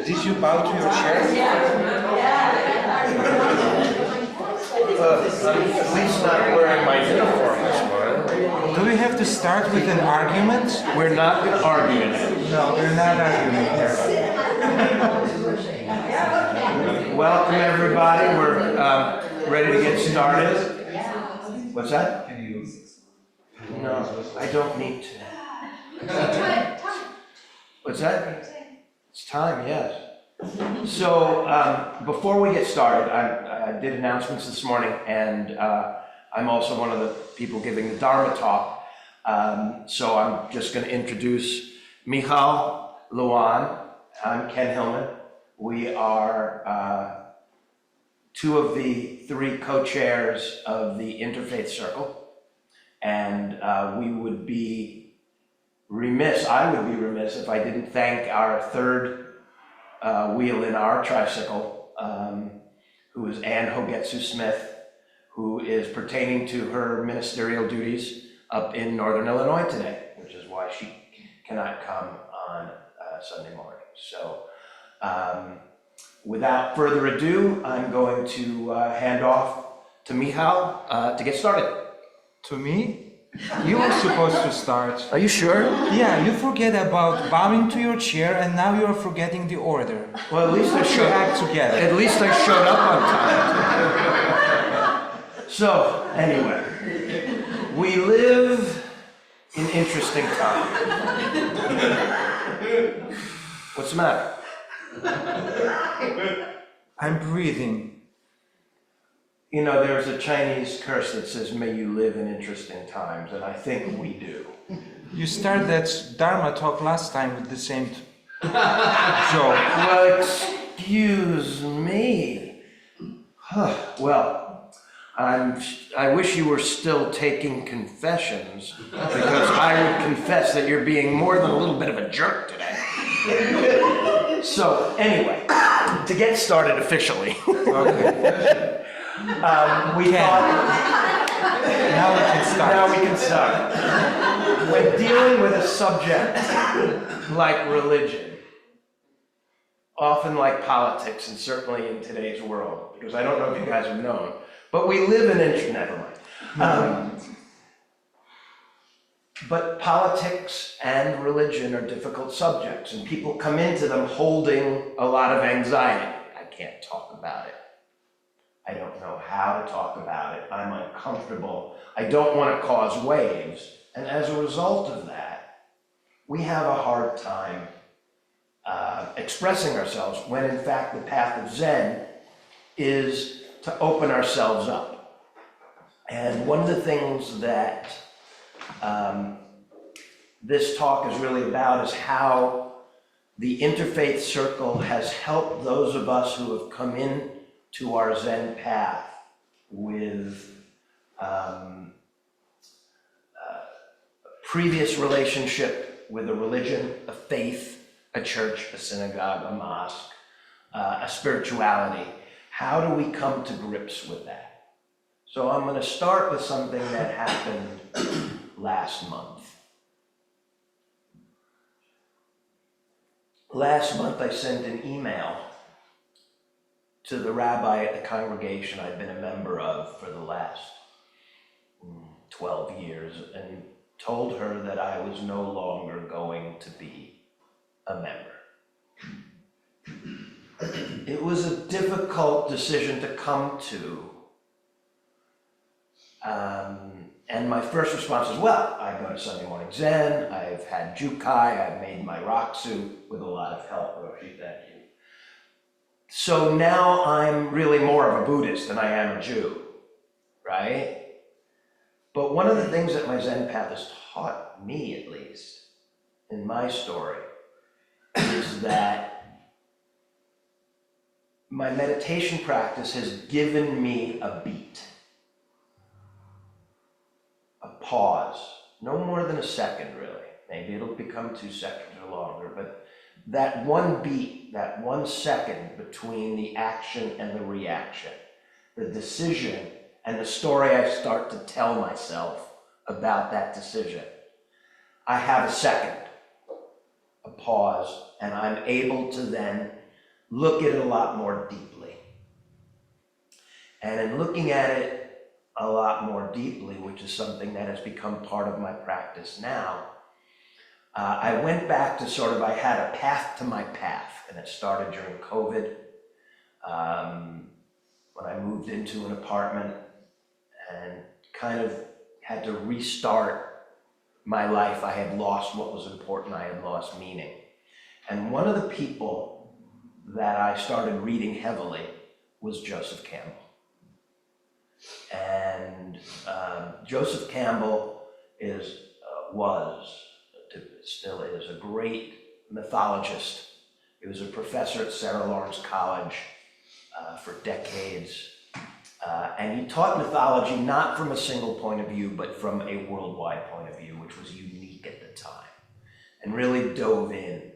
Did you bow to your chair? At least not wearing my uniform this morning. Do we have to start with an argument? We're not going to argue today. No, we're not arguing here. Welcome everybody. We're ready to get started. What's that? Can you? No, I don't need to. What's that? It's time, yes. So before we get started, I did announcements this morning, and I'm also one of the people giving the Dharma talk. So I'm just going to introduce Michal, Lewon. I'm Ken Hillman. We are two of the three co-chairs of the Interfaith Circle, and we would be remiss, I would be remiss if I didn't thank our third wheel in our tricycle, who is Ann Hogetsu Smith, who is pertaining to her ministerial duties up in Northern Illinois today, which is why she cannot come on Sunday morning. So without further ado, I'm going to hand off to Michal to get started. To me? You were supposed to start. Are you sure? Yeah, you forget about bowing to your chair and now you're forgetting the order. Well, at least I showed act together. At least I showed up on time. So, anyway, we live in interesting times. What's the matter? I'm breathing. You know, there's a Chinese curse that says, may you live in interesting times, and I think we do. You started that Dharma talk last time with the same joke. Well, excuse me. Well, I wish you were still taking confessions, because I would confess that you're being more than a little bit of a jerk today. So, anyway, to get started officially. Okay. We thought, Now we can start. When dealing with a subject like religion, often like politics, and certainly in today's world, because I don't know if you guys have known, but we live in never mind. But politics and religion are difficult subjects, and people come into them holding a lot of anxiety. I can't talk about it. I don't know how to talk about it. I'm uncomfortable. I don't want to cause waves. And as a result of that, we have a hard time expressing ourselves when in fact the path of Zen is to open ourselves up. And one of the things that this talk is really about is how the interfaith circle has helped those of us who have come in to our Zen path with previous relationship with a religion, a faith, a church, a synagogue, a mosque, a spirituality. How do we come to grips with that? So I'm going to start with something that happened last month. Last month I sent an email to the rabbi at the congregation I've been a member of for the last 12 years and told her that I was no longer going to be a member. It was a difficult decision to come to. And my first response is, well, I go to Sunday Morning Zen, I've had Jukai, I've made my rock soup with a lot of help, Roshi, thank you. So now I'm really more of a Buddhist than I am a Jew, right? But one of the things that my Zen path has taught me, at least, in my story, is that my meditation practice has given me a beat. A pause, no more than a second really. Maybe it'll become 2 seconds or longer, but that one beat, that 1 second between the action and the reaction, the decision and the story I start to tell myself about that decision. I have a second, a pause, and I'm able to then look at it a lot more deeply. And in looking at it a lot more deeply, which is something that has become part of my practice now, I went back to I had a path to my path, and it started during COVID, when I moved into an apartment and kind of had to restart my life. I had lost what was important, I had lost meaning. And one of the people that I started reading heavily was Joseph Campbell. And Joseph Campbell still is a great mythologist. He was a professor at Sarah Lawrence College for decades. And he taught mythology not from a single point of view, but from a worldwide point of view, which was unique at the time, and really dove in.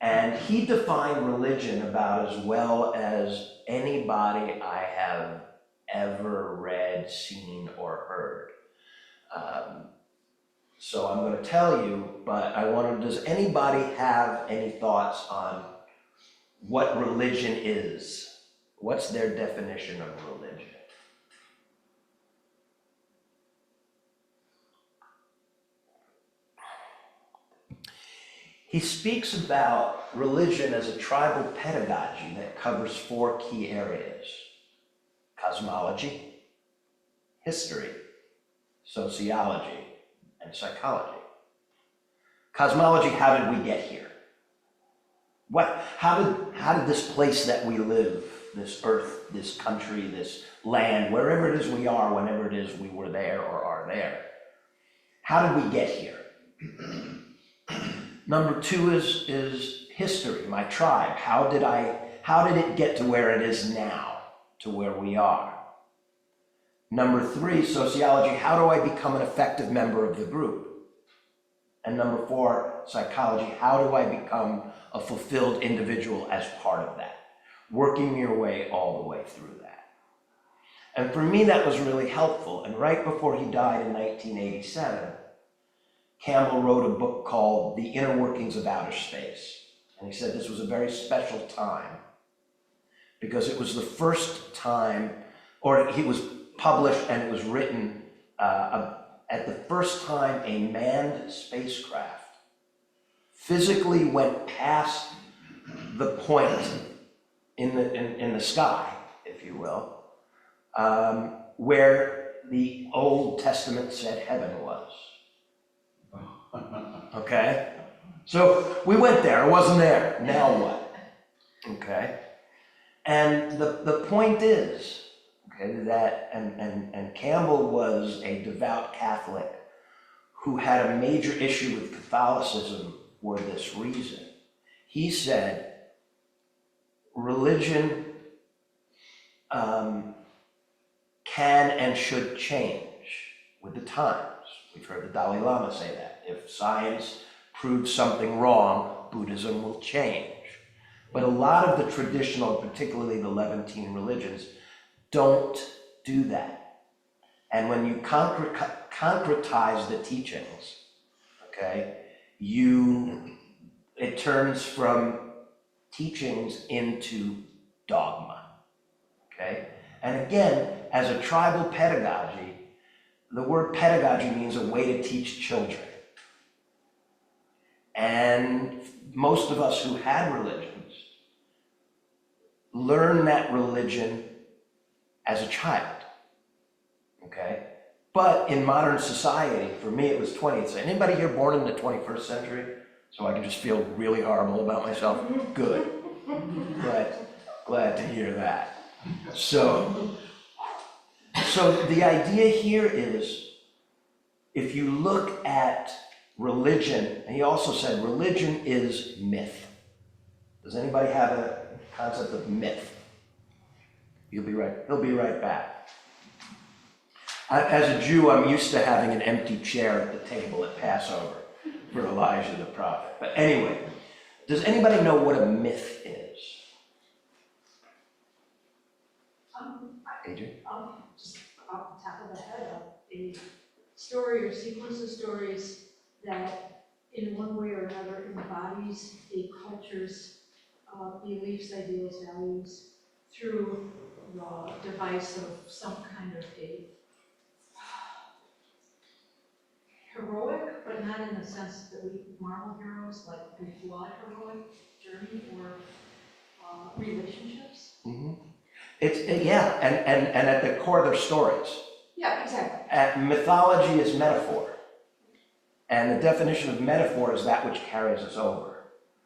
And he defined religion about as well as anybody I have ever read, seen, or heard. So I'm going to tell you, but I wonder, does anybody have any thoughts on what religion is? What's their definition of religion? He speaks about religion as a tribal pedagogy that covers 4 key areas: cosmology, history, sociology, and psychology. Cosmology, how did we get here? How did this place that we live, this earth, this country, this land, wherever it is we are, whenever it is we were there or are there, how did we get here? Number 2 is history, my tribe. How did it get to where it is now, to where we are? Number 3, sociology. How do I become an effective member of the group? And number 4, psychology. How do I become a fulfilled individual as part of that? Working your way all the way through that. And for me, that was really helpful. And right before he died in 1987, Campbell wrote a book called The Inner Workings of Outer Space. And he said this was a very special time because it was the first time, or he was published and it was written at the first time a manned spacecraft physically went past the point in the sky, if you will, where the Old Testament said heaven was. Okay? So we went there, it wasn't there, now what? Okay? And the point is, okay, that, and Campbell was a devout Catholic who had a major issue with Catholicism for this reason. He said, religion can and should change with the times. We've heard the Dalai Lama say that. If science proves something wrong, Buddhism will change. But a lot of the traditional, particularly the Levantine religions, don't do that. And when you concretize the teachings, okay, it turns from teachings into dogma, okay? And again, as a tribal pedagogy, the word pedagogy means a way to teach children. And most of us who had religions learned that religion as a child, okay? But in modern society, for me it was 20th century. Anybody here born in the 21st century? So I can just feel really horrible about myself? Good. Glad to hear that. So the idea here is, if you look at religion, and he also said religion is myth. Does anybody have a concept of myth? He'll be right back. As a Jew, I'm used to having an empty chair at the table at Passover for Elijah the prophet. But anyway, does anybody know what a myth is? Adrian? Just off the top of the head, a story or sequence of stories that in one way or another embodies a culture's beliefs, ideals, values through the device of some kind of a heroic, but not in the sense that we Marvel heroes, like a flawed heroic journey or relationships. Mm-hmm. And at the core they're stories. Yeah, exactly. Mythology is metaphor. And the definition of metaphor is that which carries us over.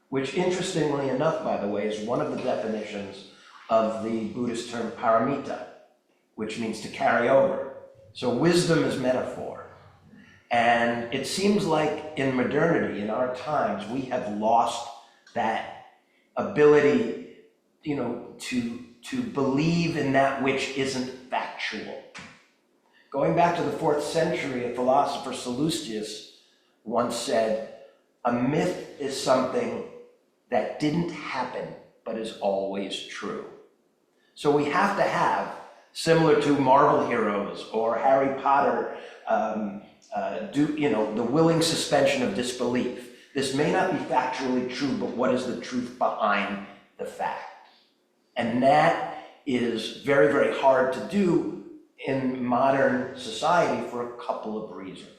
Which, interestingly enough, by the way, is one of the definitions of the Buddhist term paramita, which means to carry over. So wisdom is metaphor. And it seems like in modernity, in our times, we have lost that ability, to believe in that which isn't factual. Going back to the 4th century, a philosopher, Sallustius, once said, a myth is something that didn't happen, but is always true. So we have to have, similar to Marvel heroes or Harry Potter, the willing suspension of disbelief. This may not be factually true, but what is the truth behind the fact? And that is very, very hard to do in modern society for a couple of reasons.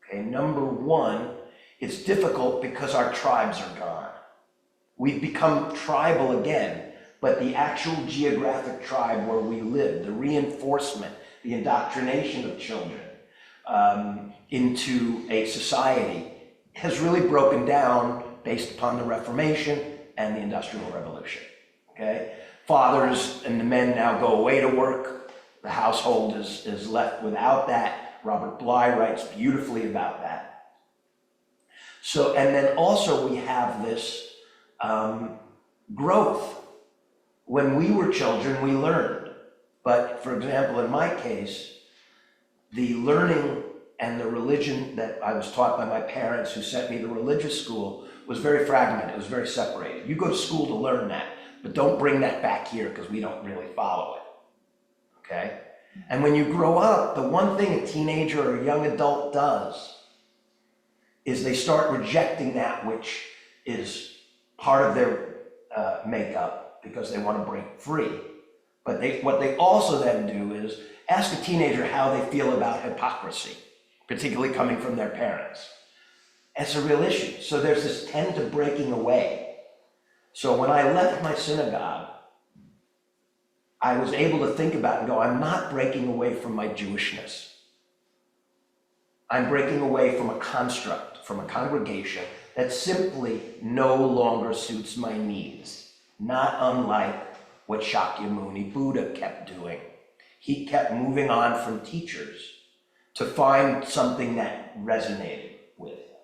Okay, number one, it's difficult because our tribes are gone. We've become tribal again, but the actual geographic tribe where we live, the reinforcement, the indoctrination of children into a society has really broken down based upon the Reformation and the Industrial Revolution. Okay? Fathers and the men now go away to work. The household is left without that. Robert Bly writes beautifully about that. So, and then also we have this growth. When we were children, we learned. But for example, in my case, the learning and the religion that I was taught by my parents who sent me to religious school was very fragmented, it was very separated. You go to school to learn that, but don't bring that back here because we don't really follow it, okay? And when you grow up, the one thing a teenager or a young adult does is they start rejecting that which is part of their makeup because they want to break free. But what they also then do is ask a teenager how they feel about hypocrisy, particularly coming from their parents. It's a real issue. So there's this tend to breaking away. So when I left my synagogue, I was able to think about it and go, I'm not breaking away from my Jewishness. I'm breaking away from a construct, from a congregation that simply no longer suits my needs, not unlike what Shakyamuni Buddha kept doing. He kept moving on from teachers to find something that resonated with him.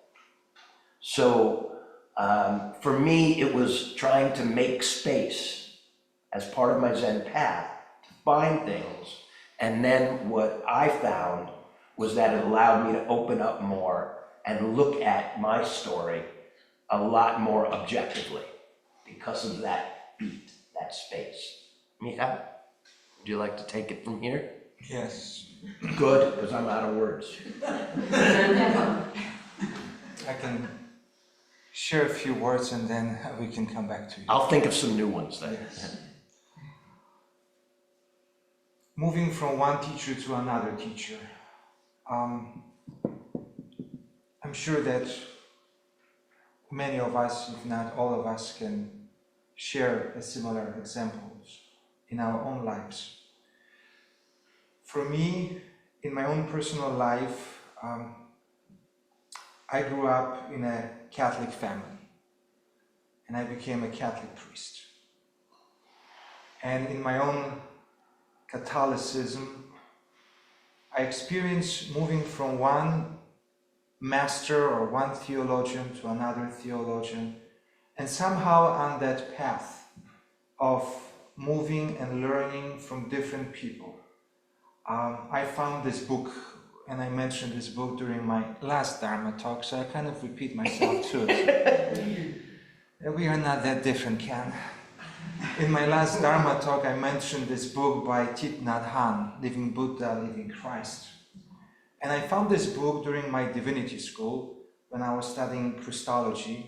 So for me, it was trying to make space as part of my Zen path to find things. And then what I found was that it allowed me to open up more and look at my story a lot more objectively because of that beat, that space. Michal, would you like to take it from here? Yes. Good, because I'm out of words. I can share a few words and then we can come back to you. I'll think of some new ones then. Yes. Moving from one teacher to another teacher. I'm sure that many of us, if not all of us, can share a similar examples in our own lives. For me, in my own personal life, I grew up in a Catholic family and I became a Catholic priest. And in my own Catholicism, I experienced moving from one master or one theologian to another theologian, and somehow on that path of moving and learning from different people, I found this book, and I mentioned this book during my last Dharma talk, so I kind of repeat myself too. We are not that different, Ken. In my last Dharma talk, I mentioned this book by Thich Nhat Hanh, Living Buddha, Living Christ. And I found this book during my divinity school when I was studying Christology,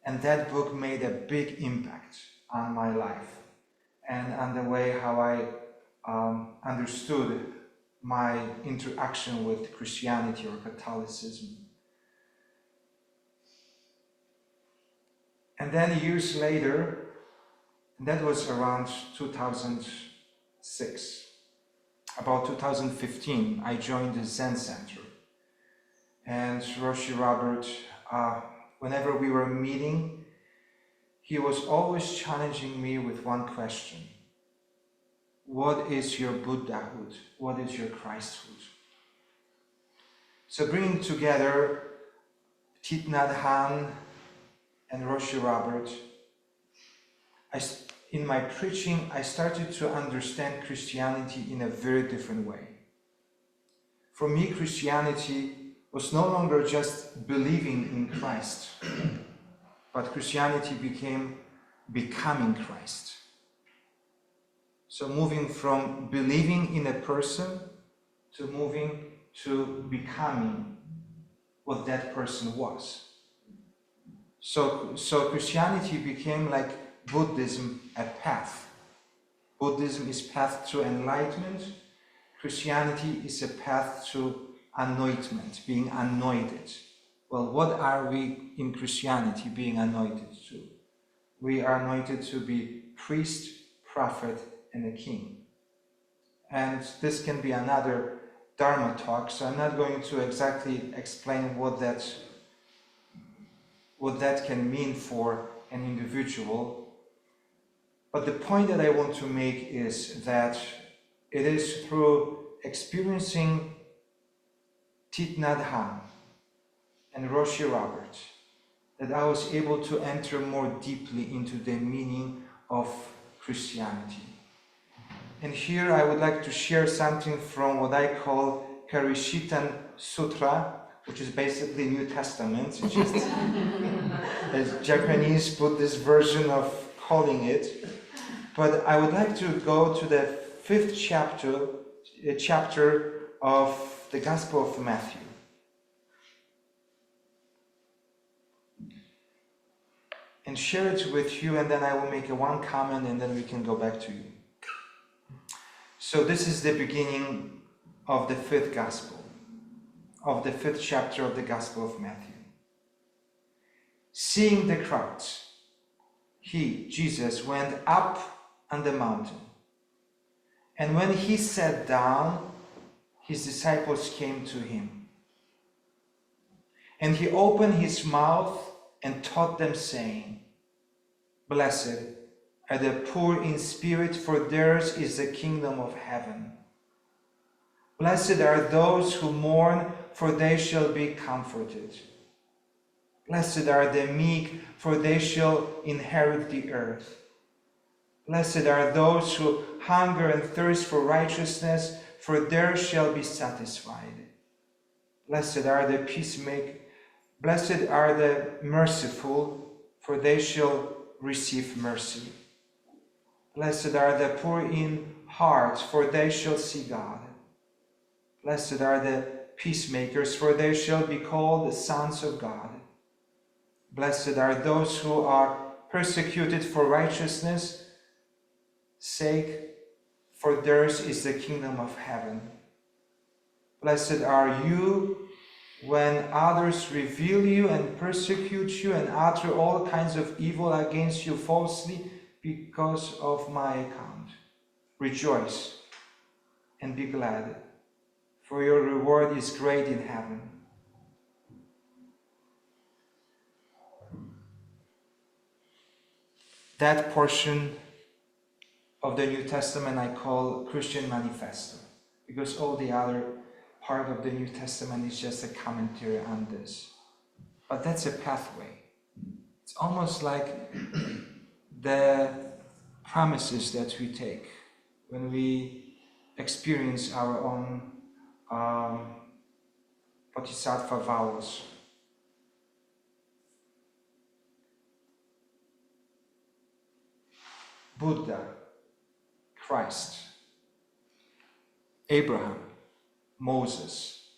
and that book made a big impact on my life and on the way how I understood my interaction with Christianity or Catholicism. And then years later, and that was around 2006, about 2015, I joined the Zen Center. And Roshi Robert, whenever we were meeting, he was always challenging me with one question. What is your Buddhahood? What is your Christhood? So bringing together Thich Nhat Hanh and Roshi Robert, in my preaching, I started to understand Christianity in a very different way. For me, Christianity was no longer just believing in Christ, but Christianity became becoming Christ. So moving from believing in a person to moving to becoming what that person was. So Christianity became like Buddhism, a path. Buddhism is path to enlightenment. Christianity is a path to anointment, being anointed. Well, what are we in Christianity being anointed to? We are anointed to be priest, prophet, and a king. And this can be another Dharma talk, so I'm not going to exactly explain what that can mean for an individual. But the point that I want to make is that it is through experiencing Thich Nhat Hanh and Roshi Robert that I was able to enter more deeply into the meaning of Christianity. And here I would like to share something from what I call Karishitan Sutra, which is basically New Testament. It's just a Japanese Buddhist version of calling it. But I would like to go to the 5th chapter of the Gospel of Matthew. And share it with you, and then I will make one comment, and then we can go back to you. So this is the beginning of the 5th Gospel, of the 5th chapter of the Gospel of Matthew. Seeing the crowds, he, Jesus, went up on the mountain. And when he sat down, his disciples came to him. And he opened his mouth and taught them, saying, Blessed are the poor in spirit, for theirs is the kingdom of heaven. Blessed are those who mourn, for they shall be comforted. Blessed are the meek, for they shall inherit the earth. Blessed are those who hunger and thirst for righteousness, for they shall be satisfied. Blessed are the peacemakers. Blessed are the merciful, for they shall receive mercy. Blessed are the poor in heart, for they shall see God. Blessed are the peacemakers, for they shall be called the sons of God. Blessed are those who are persecuted for righteousness' sake, for theirs is the kingdom of heaven. Blessed are you when others revile you and persecute you and utter all kinds of evil against you falsely because of my account. Rejoice and be glad, for your reward is great in heaven. That portion of the New Testament I call Christian Manifesto, because all the other part of the New Testament is just a commentary on this. But that's a pathway. It's almost like the promises that we take when we experience our own bodhisattva vows. Buddha, Christ, Abraham, Moses.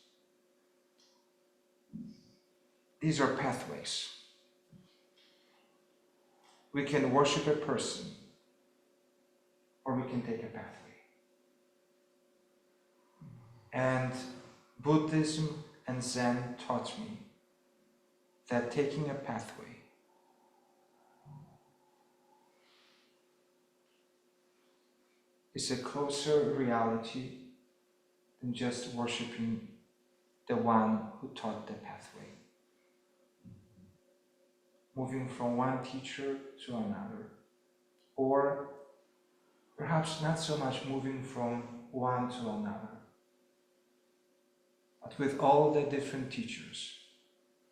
These are pathways. We can worship a person, or we can take a pathway. And Buddhism and Zen taught me that taking a pathway is a closer reality than just worshiping the one who taught the pathway. Moving from one teacher to another, or perhaps not so much moving from one to another, but with all the different teachers,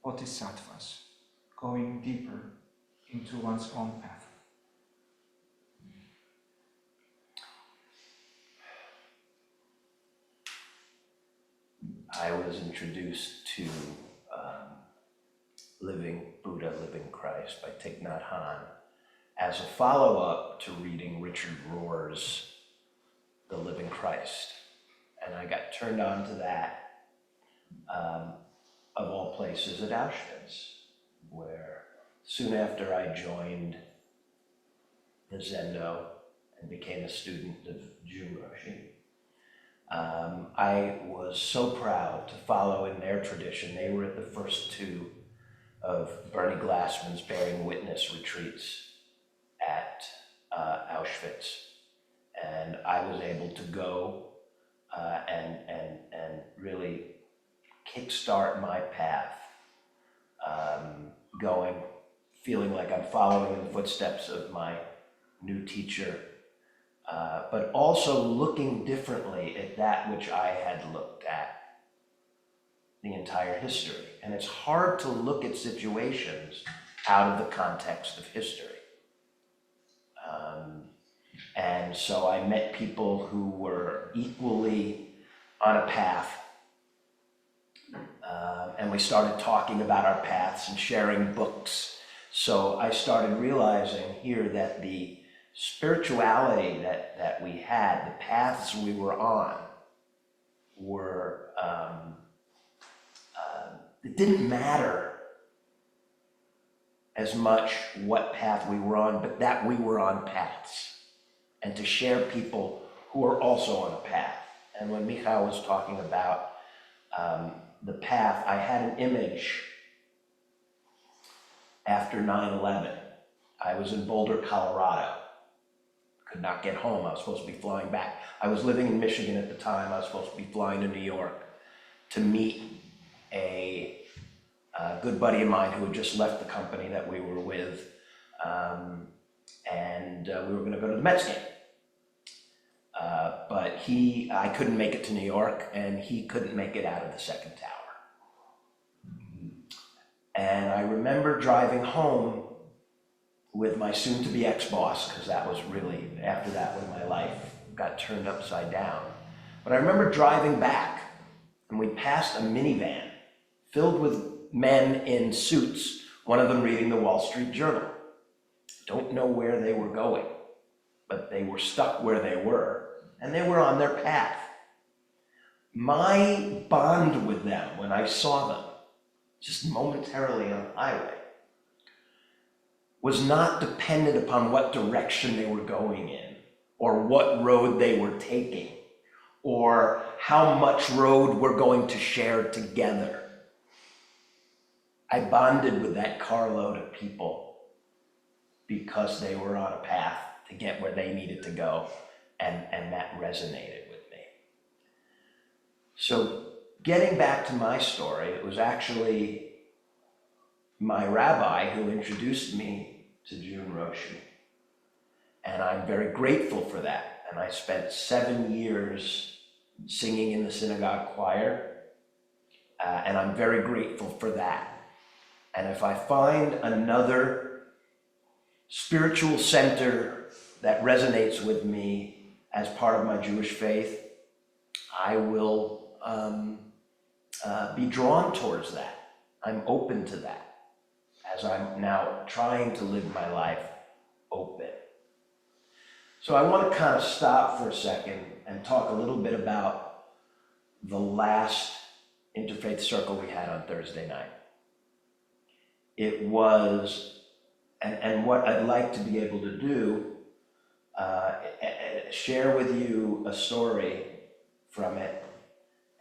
bodhisattvas, going deeper into one's own path. I was introduced to Living Buddha, Living Christ by Thich Nhat Hanh as a follow-up to reading Richard Rohr's The Living Christ. And I got turned on to that, of all places, at Auschwitz, where soon after I joined the Zendo and became a student of Jun Roshi, I was so proud to follow in their tradition. They were at the first two of Bernie Glassman's Bearing Witness retreats at Auschwitz. And I was able to go and really kickstart my path, feeling like I'm following in the footsteps of my new teacher, but also looking differently at that which I had looked at the entire history. And it's hard to look at situations out of the context of history. And so I met people who were equally on a path, and we started talking about our paths and sharing books. So I started realizing here that the spirituality that we had, the paths we were on, were, it didn't matter as much what path we were on, but that we were on paths, and to share people who are also on a path. And when Michal was talking about the path, I had an image after 9/11. I was in Boulder, Colorado. Could not get home. I was supposed to be flying back. I was living in Michigan at the time. I was supposed to be flying to New York to meet a a good buddy of mine who had just left the company that we were with, and we were going to go to the Mets game. But I couldn't make it to New York, and he couldn't make it out of the second tower. And I remember driving home with my soon-to-be ex-boss, because that was really after that when my life got turned upside down. But I remember driving back, and we passed a minivan filled with men in suits, one of them reading the Wall Street Journal. Don't know where they were going, but they were stuck where they were, and they were on their path. My bond with them when I saw them, just momentarily on the highway, was not dependent upon what direction they were going in, or what road they were taking, or how much road we're going to share together. I bonded with that carload of people because they were on a path to get where they needed to go, and that resonated with me. So getting back to my story, it was actually my rabbi who introduced me to Jun Roshi. And I'm very grateful for that. And I spent 7 years singing in the synagogue choir. And I'm very grateful for that. And if I find another spiritual center that resonates with me as part of my Jewish faith, I will be drawn towards that. I'm open to that, as I'm now trying to live my life open. So I want to kind of stop for a second and talk a little bit about the last Interfaith circle we had on Thursday night. It was, and what I'd like to be able to do, share with you a story from it,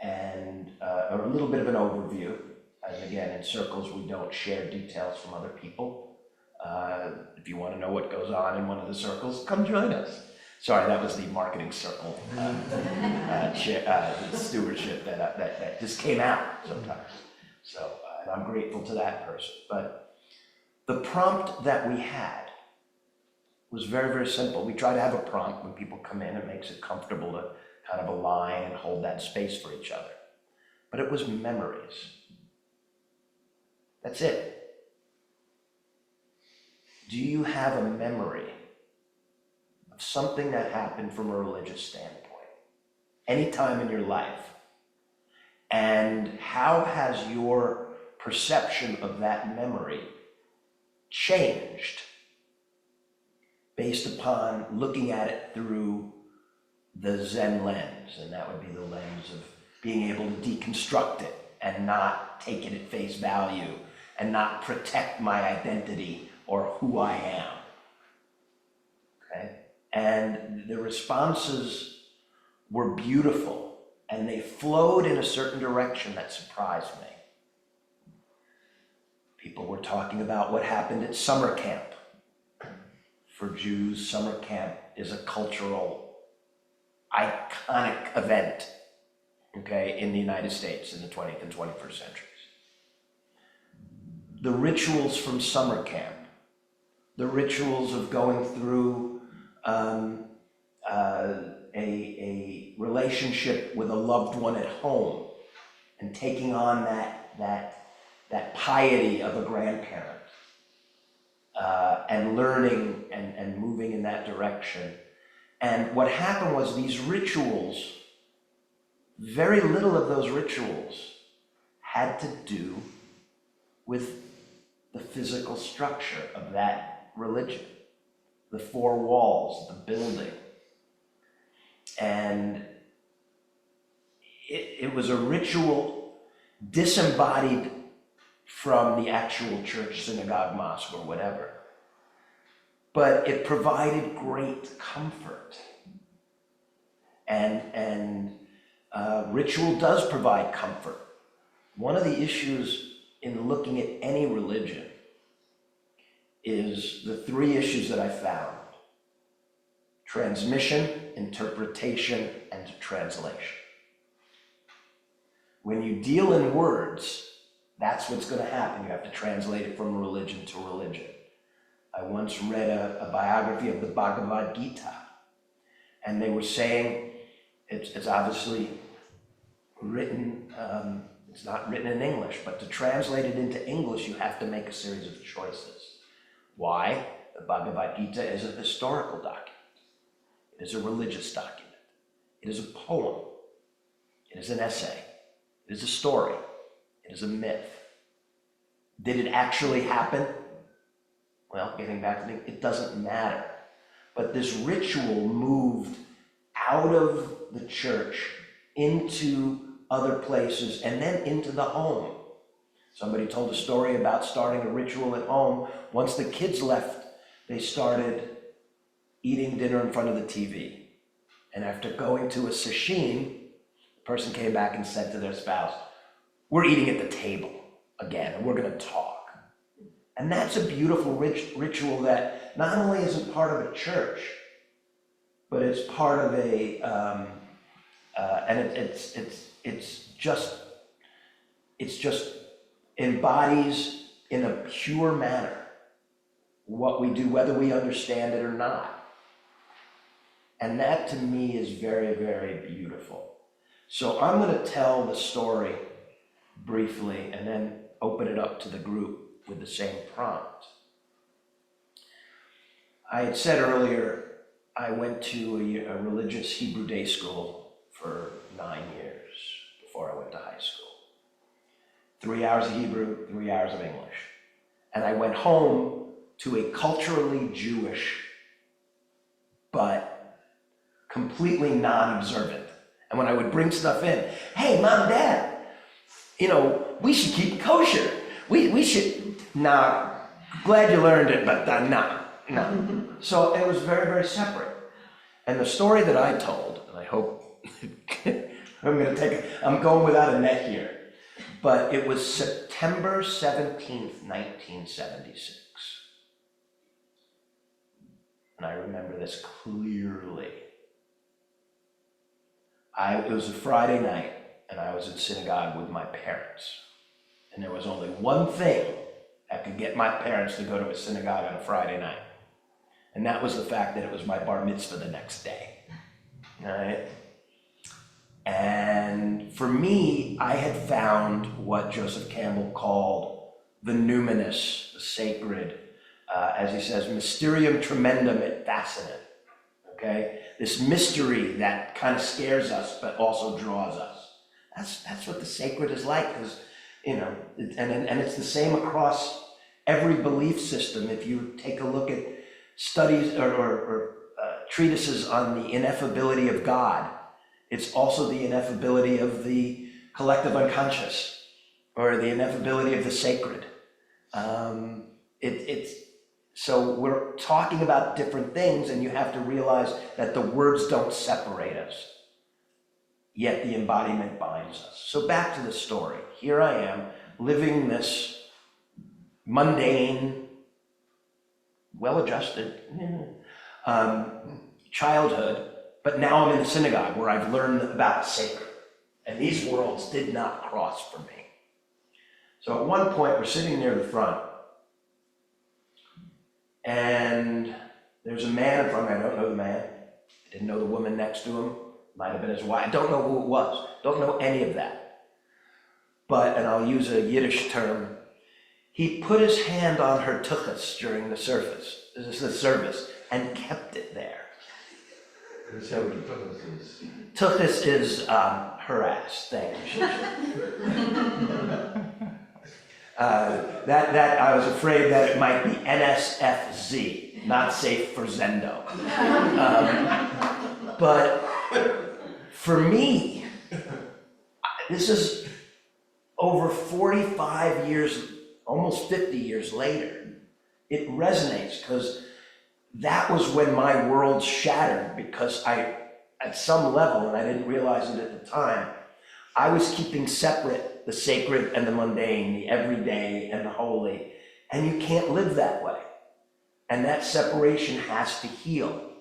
and a little bit of an overview. As again, in circles, we don't share details from other people. If you want to know what goes on in one of the circles, come join us. Sorry, that was the marketing circle stewardship that just came out sometimes. So, and I'm grateful to that person. But the prompt that we had was very, very simple. We try to have a prompt when people come in. It makes it comfortable to kind of align and hold that space for each other. But it was memories. That's it. Do you have a memory of something that happened from a religious standpoint, any time in your life? And how has your perception of that memory changed based upon looking at it through the Zen lens? And that would be the lens of being able to deconstruct it and not take it at face value and not protect my identity or who I am. Okay? And the responses were beautiful, and they flowed in a certain direction that surprised me. People were talking about what happened at summer camp. For Jews, summer camp is a cultural, iconic event, okay, in the United States in the 20th and 21st centuries. The rituals from summer camp, the rituals of going through a relationship with a loved one at home and taking on that piety of a grandparent, and learning and moving in that direction. And what happened was these rituals, very little of those rituals had to do with the physical structure of that religion, the four walls, the building. And it was a ritual disembodied from the actual church, synagogue, mosque, or whatever. But it provided great comfort. And ritual does provide comfort. One of the issues in looking at any religion is the three issues that I found: transmission, interpretation, and translation. When you deal in words, That's what's going to happen. You have to translate it from religion to religion. I once read a biography of the Bhagavad Gita, and they were saying it's obviously written, it's not written in English, but to translate it into English, you have to make a series of choices. Why? The Bhagavad Gita is a historical document. It is a religious document. It is a poem. It is an essay. It is a story. It is a myth. Did it actually happen? Well, getting back to it doesn't matter. But this ritual moved out of the church into other places and then into the home. Somebody told a story about starting a ritual at home. Once the kids left, they started eating dinner in front of the TV. And after going to a sesshin, the person came back and said to their spouse, "We're eating at the table again, and we're going to talk." And that's a beautiful ritual that not only is it part of a church, but it's part of a, and it's just embodies in a pure manner what we do, whether we understand it or not. And that to me is very, very beautiful. So I'm going to tell the story briefly and then open it up to the group with the same prompt. I had said earlier, I went to a religious Hebrew day school for 9 years before I went to high school. 3 hours of Hebrew, 3 hours of English. And I went home to a culturally Jewish, but completely non-observant. And when I would bring stuff in, "Hey, Mom, Dad, we should keep kosher. We should," "Nah, glad you learned it, but nah." So it was very, very separate. And the story that I told, and I hope, I'm going without a net here, but it was September 17th, 1976. And I remember this clearly. It was a Friday night, and I was at synagogue with my parents. And there was only one thing that could get my parents to go to a synagogue on a Friday night. And that was the fact that it was my bar mitzvah the next day. All right? And for me, I had found what Joseph Campbell called the numinous, the sacred, as he says, mysterium tremendum et fascinant. Okay? This mystery that kind of scares us, but also draws us. That's what the sacred is like, because, and it's the same across every belief system. If you take a look at studies or treatises on the ineffability of God, it's also the ineffability of the collective unconscious, or the ineffability of the sacred. So we're talking about different things, and you have to realize that the words don't separate us, yet the embodiment binds us. So back to the story. Here I am, living this mundane, well-adjusted childhood, but now I'm in the synagogue where I've learned about the sacred. And these worlds did not cross for me. So at one point, we're sitting near the front, and there's a man in front of me. I don't know the man. I didn't know the woman next to him. Might have been his wife. I don't know who it was. Don't know any of that. But, and I'll use a Yiddish term, he put his hand on her tuchus during the service, and kept it there. So tuchus is her ass. Thank you. That I was afraid that it might be NSFZ, not safe for Zendo. But for me, this is over 45 years, almost 50 years later. It resonates because that was when my world shattered, because at some level, and I didn't realize it at the time, I was keeping separate the sacred and the mundane, the everyday and the holy, and you can't live that way. And that separation has to heal.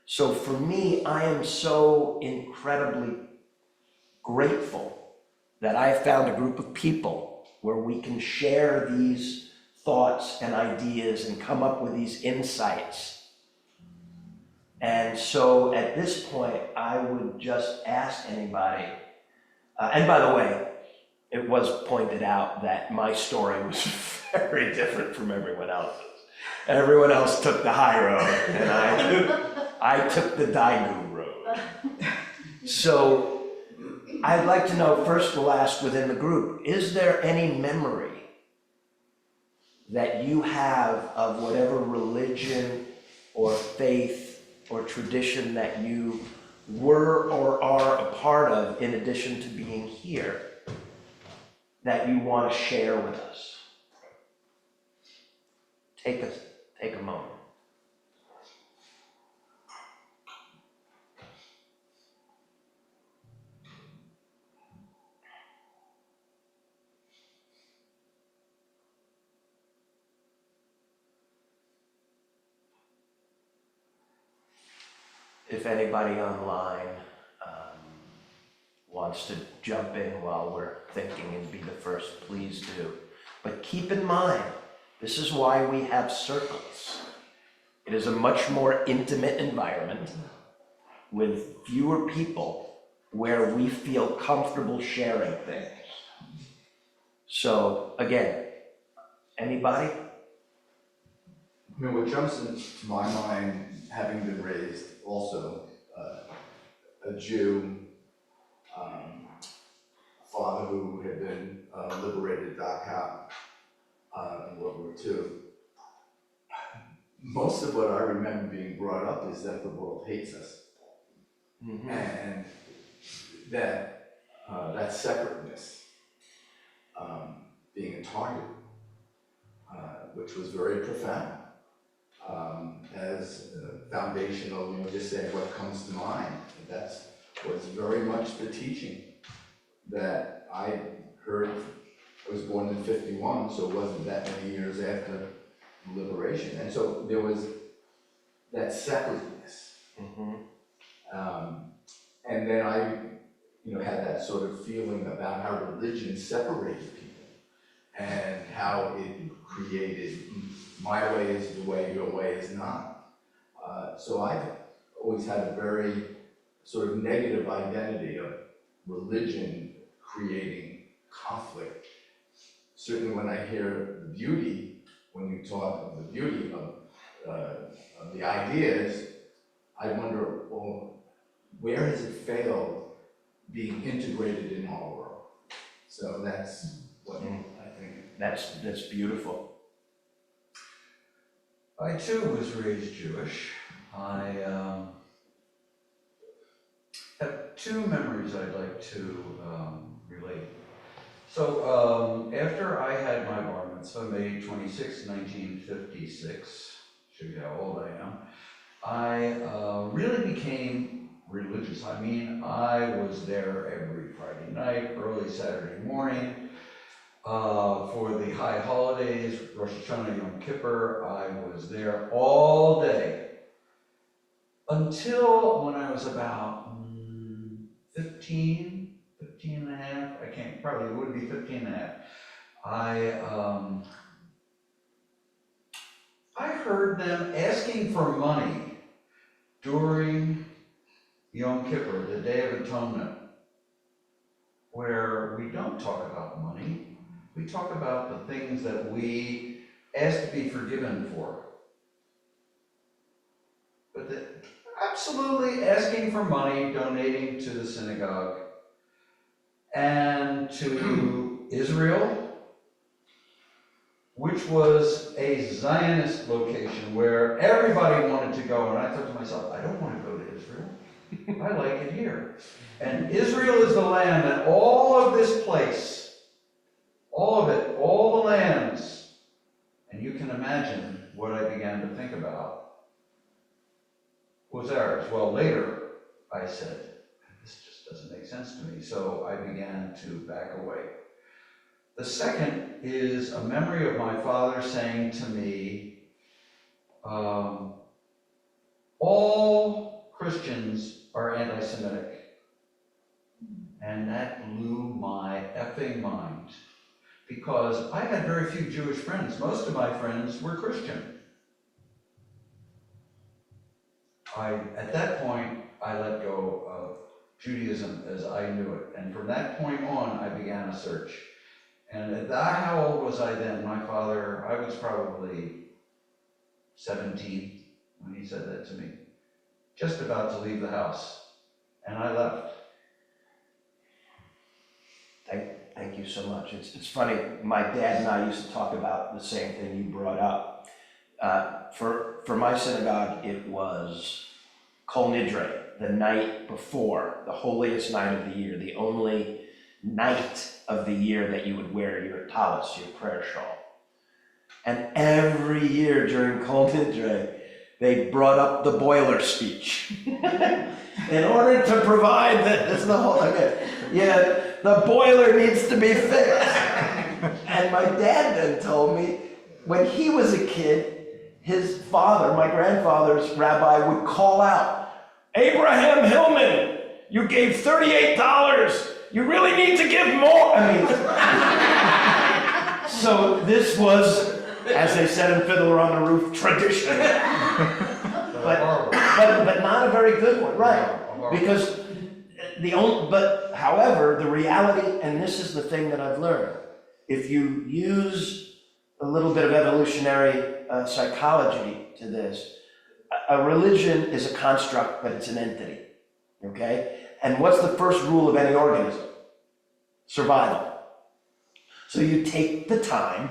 So for me, I am so incredibly grateful that I have found a group of people where we can share these thoughts and ideas and come up with these insights. And so at this point, I would just ask anybody, and by the way, it was pointed out that my story was very different from everyone else's. Everyone else took the high road, and I took the Daigu road. So I'd like to know, first we'll ask within the group, is there any memory that you have of whatever religion or faith or tradition that you were or are a part of in addition to being here that you want to share with us? Take a moment. If anybody online wants to jump in while we're thinking and be the first, please do. But keep in mind, this is why we have circles. It is a much more intimate environment with fewer people where we feel comfortable sharing things. So again, anybody? I mean, what jumps into my mind, having been raised also a Jew, father who had been liberated Dachau in World War II. Most of what I remember being brought up is that the world hates us, and that separateness being a target, which was very profound. As foundational, just saying what comes to mind. That's was very much the teaching that I heard. I was born in '51, so it wasn't that many years after liberation, and so there was that separateness. And then I, had that sort of feeling about how religion separated people and how it created my way is the way, your way is not. So I've always had a very sort of negative identity of religion creating conflict. Certainly when I hear the beauty, when you talk of the beauty of the ideas, I wonder, well, where has it failed being integrated in our world? So that's what I think. That's beautiful. I too was raised Jewish. I have two memories I'd like to relate. So after I had my bar mitzvah, May 26, 1956, show you how old I am, I really became religious. I mean, I was there every Friday night, early Saturday morning. For the high holidays, Rosh Hashanah, Yom Kippur, I was there all day until when I was about 15 and a half. It would be 15 and a half. I heard them asking for money during Yom Kippur, the Day of Atonement, where we don't talk about money. We talk about the things that we ask to be forgiven for. But absolutely asking for money, donating to the synagogue, and to Israel, which was a Zionist location where everybody wanted to go. And I thought to myself, I don't want to go to Israel. I like it here. And Israel is the land, and all of this place, all of it, all the lands, and you can imagine what I began to think about was ours. Well, later I said, this just doesn't make sense to me, so I began to back away. The second is a memory of my father saying to me, all Christians are anti-Semitic. And that blew my effing mind. because I had very few Jewish friends. Most of my friends were Christian. At that point, I let go of Judaism as I knew it. And from that point on, I began a search. And how old was I then? My father, I was probably 17 when he said that to me. Just about to leave the house. And I left. Thank you so much. It's funny, my dad and I used to talk about the same thing you brought up. For my synagogue, it was Kol Nidre, the night before, the holiest night of the year, the only night of the year that you would wear your talis, your prayer shawl. And every year during Kol Nidre, they brought up the boiler speech. In order to provide that, this is the whole, okay, yeah, the boiler needs to be fixed. And my dad then told me, when he was a kid, his father, my grandfather's rabbi, would call out, Abraham Hillman, you gave $38. You really need to give more. I mean, so this was, as they said in Fiddler on the Roof, tradition. But not a very good one, right? Because however, the reality, and this is the thing that I've learned, if you use a little bit of evolutionary psychology to this, a religion is a construct, but it's an entity, okay? And what's the first rule of any organism? Survival. So you take the time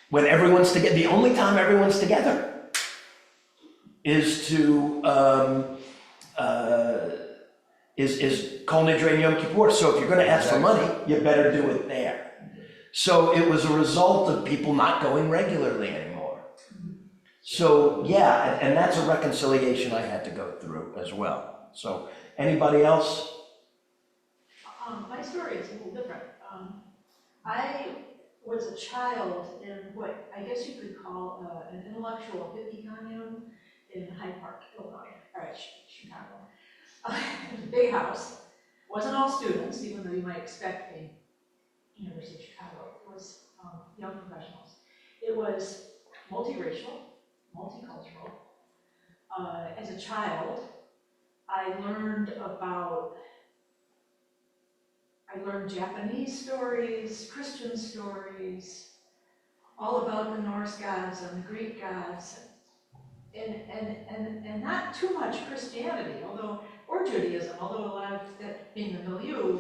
when everyone's together, the only time everyone's together is to, is Kol Nidre and Yom Kippur. So if you're gonna ask for money, you better do it there. So it was a result of people not going regularly anymore. So yeah, and that's a reconciliation I had to go through as well. So anybody else? My story is a little different. I was a child in what I guess you could call an intellectual hippie commune in Hyde Park, Illinois, or Chicago. It was a big house. Wasn't all students, even though you might expect the University of Chicago. It was young professionals. It was multiracial, multicultural. As a child, I learned Japanese stories, Christian stories, all about the Norse gods and the Greek gods, and not too much Christianity, or Judaism, although a lot of that being the milieu,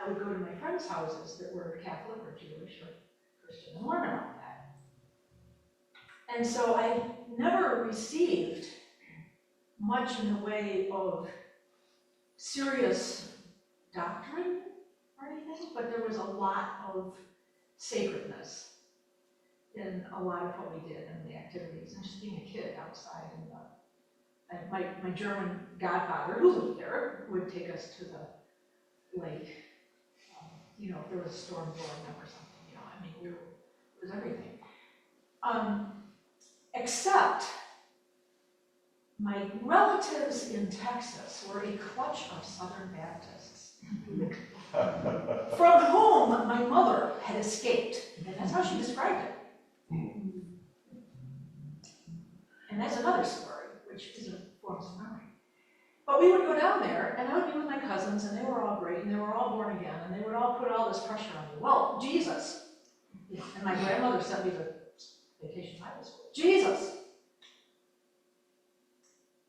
I would go to my friends' houses that were Catholic or Jewish or Christian and learn about that. And so I never received much in the way of serious doctrine or anything, but there was a lot of sacredness in a lot of what we did and the activities, and just being a kid outside. And my German godfather, who lived there, would take us to the lake. If there was a storm blowing up or something, it was everything. Except my relatives in Texas were a clutch of Southern Baptists, from whom my mother had escaped, and that's how she described it. And that's another story, which isn't forms of memory. But we would go down there, and I would be with my cousins, and they were all great, and they were all born again, and they would all put all this pressure on me. Well, Jesus. And my grandmother sent me to vacation Bible school. Jesus.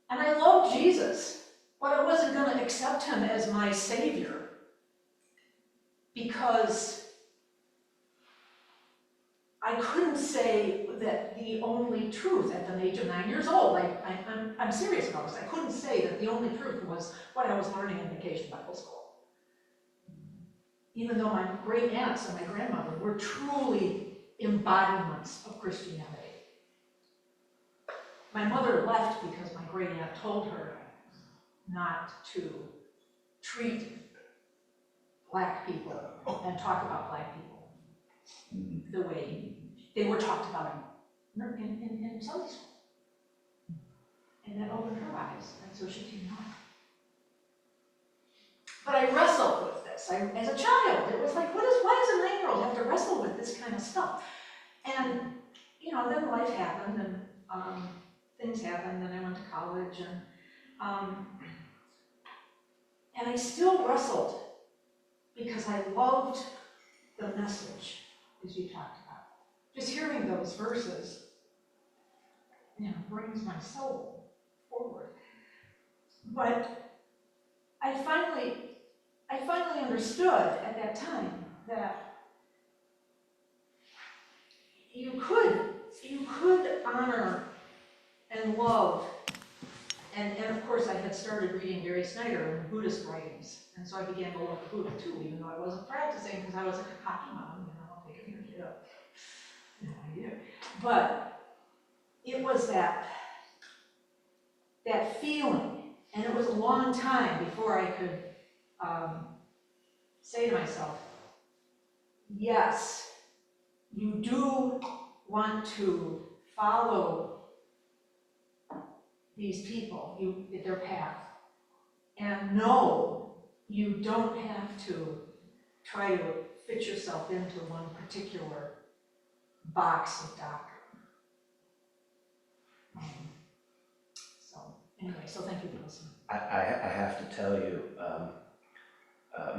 And I loved Jesus, but I wasn't going to accept him as my savior, because I couldn't say that the only truth at the age of 9 years old, I'm serious about this, I couldn't say that the only truth was what I was learning in vacation Bible school. Even though my great aunts and my grandmother were truly embodiments of Christianity. My mother left because my great aunt told her not to treat Black people and talk about Black people the way they were talked about in Sunday school. And that opened her eyes, and so she came on. But I wrestled with this. As a child, it was like, why does stuff. And, you know, then life happened and things happened and I went to college and I still wrestled because I loved the message, as you talked about. Just hearing those verses, you know, brings my soul forward. But I finally understood at that time that you could honor and love, and of course I had started reading Gary Snyder and Buddhist writings, and so I began to love the Buddha too, even though I wasn't practicing because I was a cocky mom, you know, taking your kid up. You know, I did. But it was that feeling, and it was a long time before I could say to myself, yes, you do want to follow these people, their path, and no, you don't have to try to fit yourself into one particular box of doctrine. So anyway, so thank you for listening. I have to tell you,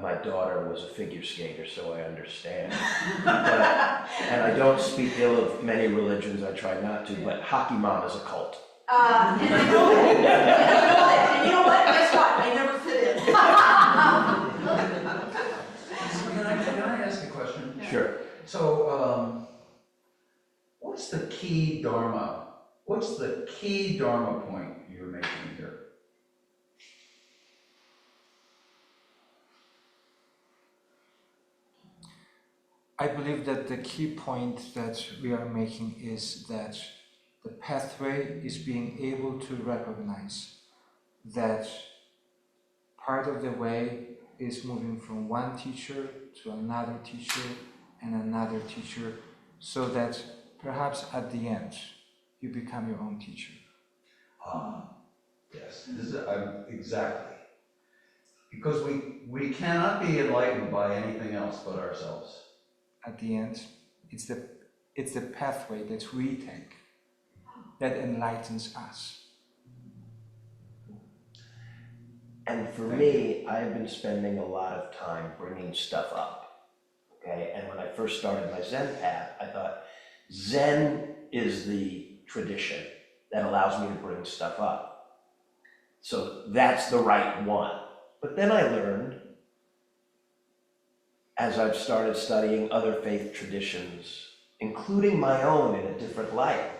my daughter was a figure skater, so I understand. And I don't speak ill of many religions, I try not to, but Hockey Mom is a cult. And I know that. And you know what? Guess what? I never fit in. Can I ask a question? Sure. So, what's the key Dharma? What's the key Dharma point you're making here? I believe that the key point that we are making is that the pathway is being able to recognize that part of the way is moving from one teacher to another teacher and another teacher, so that perhaps at the end you become your own teacher. Yes, this is, exactly. Because we cannot be enlightened by anything else but ourselves. At the end, it's the pathway that we take that enlightens us. And for me, I've been spending a lot of time bringing stuff up, okay? And when I first started my Zen path, I thought Zen is the tradition that allows me to bring stuff up. So that's the right one. But then I learned, as I've started studying other faith traditions, including my own in a different light,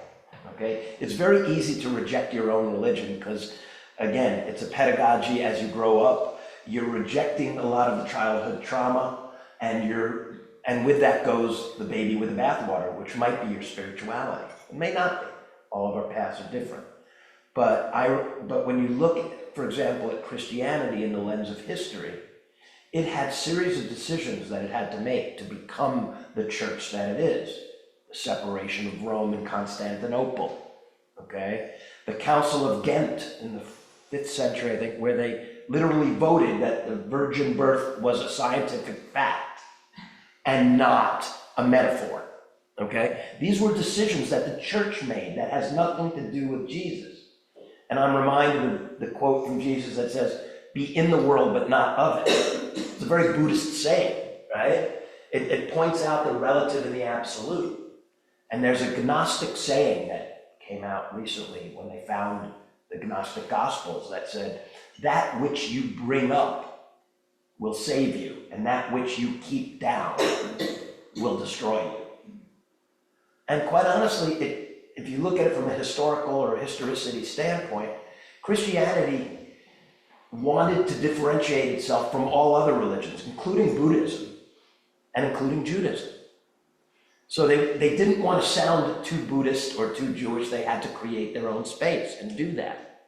okay? It's very easy to reject your own religion because, again, it's a pedagogy as you grow up. You're rejecting a lot of the childhood trauma, and with that goes the baby with the bathwater, which might be your spirituality. It may not be. All of our paths are different. But when you look, for example, at Christianity in the lens of history, it had a series of decisions that it had to make to become the church that it is. The separation of Rome and Constantinople, okay? The Council of Ghent in the 5th century, I think, where they literally voted that the virgin birth was a scientific fact and not a metaphor, okay? These were decisions that the church made that has nothing to do with Jesus. And I'm reminded of the quote from Jesus that says, "Be in the world, but not of it." It's a very Buddhist saying, right? It points out the relative and the absolute. And there's a Gnostic saying that came out recently when they found the Gnostic Gospels that said, that which you bring up will save you, and that which you keep down will destroy you. And quite honestly, if you look at it from a historical or a historicity standpoint, Christianity wanted to differentiate itself from all other religions, including Buddhism and including Judaism. So they didn't want to sound too Buddhist or too Jewish. They had to create their own space and do that.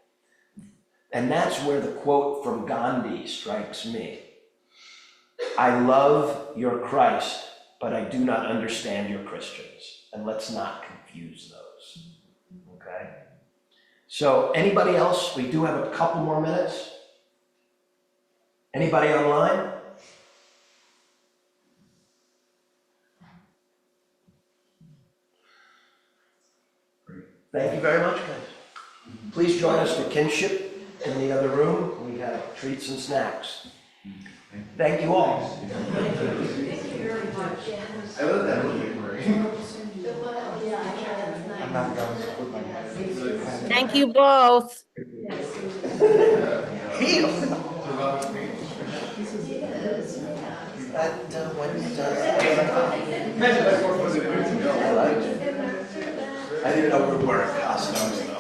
And that's where the quote from Gandhi strikes me. "I love your Christ, but I do not understand your Christians." And let's not confuse those, okay? So anybody else? We do have a couple more minutes. Anybody online? Thank you very much, guys. Please join us for kinship in the other room. We have treats and snacks. Thank you all. Thank you very much. I love that movie, Marie. I'm not going to put my hand. Thank you both. I didn't know we were wearing costumes though.